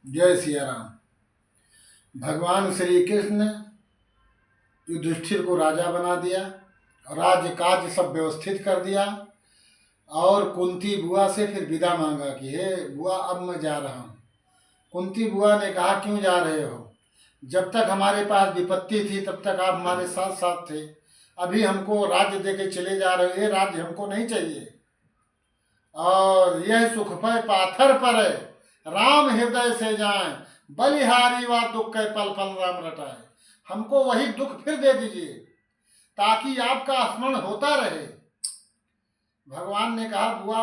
जय सिया राम। भगवान श्री कृष्ण युधिष्ठिर को राजा बना दिया, राज्य काज सब व्यवस्थित कर दिया और कुंती बुआ से फिर विदा मांगा कि हे बुआ, अब मैं जा रहा हूँ। कुंती बुआ ने कहा, क्यों जा रहे हो? जब तक हमारे पास विपत्ति थी तब तक आप हमारे साथ साथ थे, अभी हमको राज्य दे के चले जा रहे हो, ये राज्य हमको नहीं चाहिए। और यह सुख पै पाथर पर है, राम हृदय से जाए, बलिहारी व दुख के पल पल राम रटाए। हमको वही दुख फिर दे दीजिए ताकि आपका स्मरण होता रहे। भगवान ने कहा, बुआ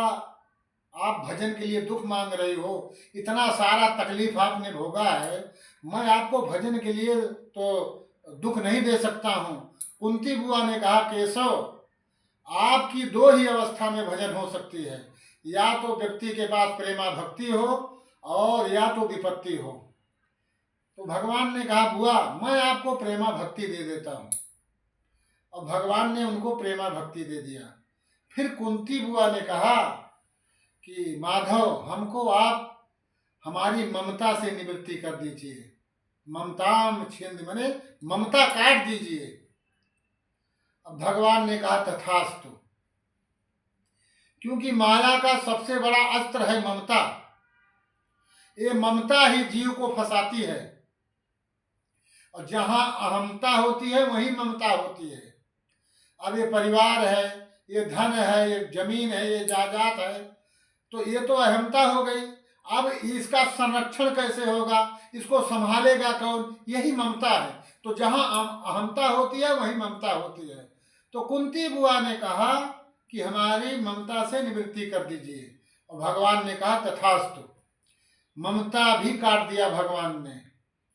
आप भजन के लिए दुख मांग रही हो, इतना सारा तकलीफ आपने भोगा है, मैं आपको भजन के लिए तो दुख नहीं दे सकता हूँ। कुंती बुआ ने कहा, केशव आपकी दो ही अवस्था में भजन हो सकती है, या तो व्यक्ति के पास प्रेमा भक्ति हो और या तो विपत्ति हो। तो भगवान ने कहा, बुआ मैं आपको प्रेमा भक्ति दे देता हूँ। और भगवान ने उनको प्रेमा भक्ति दे दिया। फिर कुंती बुआ ने कहा कि माधव, हमको आप हमारी ममता से निवृत्ति कर दीजिए, ममताम छिंद मने ममता काट दीजिए। अब भगवान ने कहा, तथास्तु। क्योंकि माया का सबसे बड़ा अस्त्र है ममता। ये ममता ही जीव को फंसाती है, और जहां अहमता होती है वहीं ममता होती है। अब ये परिवार है, ये धन है, ये जमीन है, ये जायदाद है, तो ये तो अहमता हो गई। अब इसका संरक्षण कैसे होगा, इसको संभालेगा कौन? यही ममता है। तो जहां अहमता होती है वहीं ममता होती है। तो कुंती बुआ ने कहा कि हमारी ममता से निवृत्ति कर दीजिए। और भगवान ने कहा, तथास्तु। ममता भी काट दिया भगवान ने,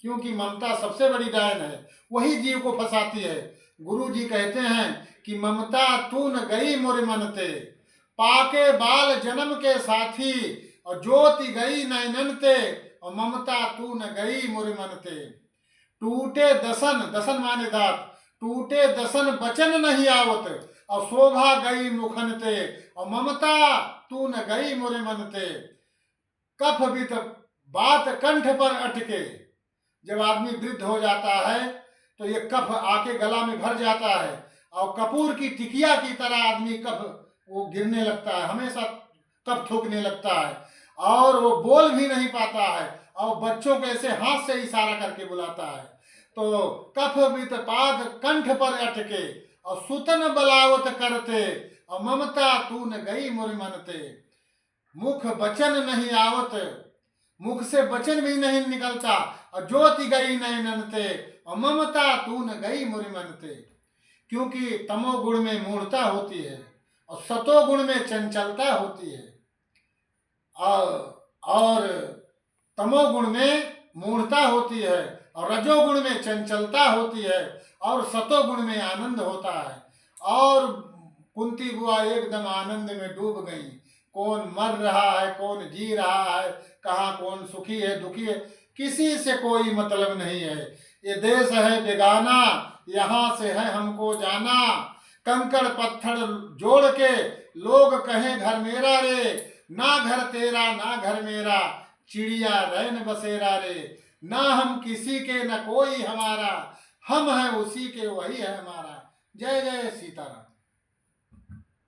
क्योंकि ममता सबसे बड़ी डायन है, वही जीव को फंसाती है। गुरु जी कहते हैं कि ममता तू न गई मोरे मनते, पाके बाल जन्म के साथी, और ज्योति गई नैनन ते, और ममता तू न गई मोरे मनते। टूटे दसन, दसन माने दांत, टूटे दसन बचन नहीं आवत, और शोभा गई मुखन ते, और ममता तू न गई मोरे मनते। कफ भी तो बात कंठ पर अटके। जब आदमी वृद्ध हो जाता है तो ये कफ आके गला में भर जाता है, और कपूर की टिकिया की तरह आदमी कफ वो गिरने लगता है, हमेशा कफ थूकने लगता है, और वो बोल भी नहीं पाता है, और बच्चों को ऐसे हाथ से इशारा करके बुलाता है। तो कफ वितपाद कंठ पर अटके, और सुतन बलावत करते, और ममता तू न गई मुर मनते। मुख बचन नहीं आवत, मुख से वचन भी नहीं निकलता, और ज्योति गई नैनन ते, और ममता तू न गई मुर मनते। क्योंकि तमोगुण में मूढ़ता होती है, और सतोगुण में चंचलता होती है, और तमोगुण में मूढ़ता होती है, और रजोगुण में चंचलता होती है, और सतोगुण में आनंद होता है। और कुंती बुआ एकदम आनंद में डूब गई। कौन मर रहा है, कौन जी रहा है, कहाँ कौन सुखी है दुखी है, किसी से कोई मतलब नहीं है। ये देश है बेगाना, यहाँ से है हमको जाना। कंकड़ पत्थर जोड़ के लोग कहें घर मेरा रे, ना घर तेरा ना घर मेरा, चिड़िया रैन बसेरा रे। ना हम किसी के न कोई हमारा, हम हैं उसी के वही है हमारा। जय जय सीताराम।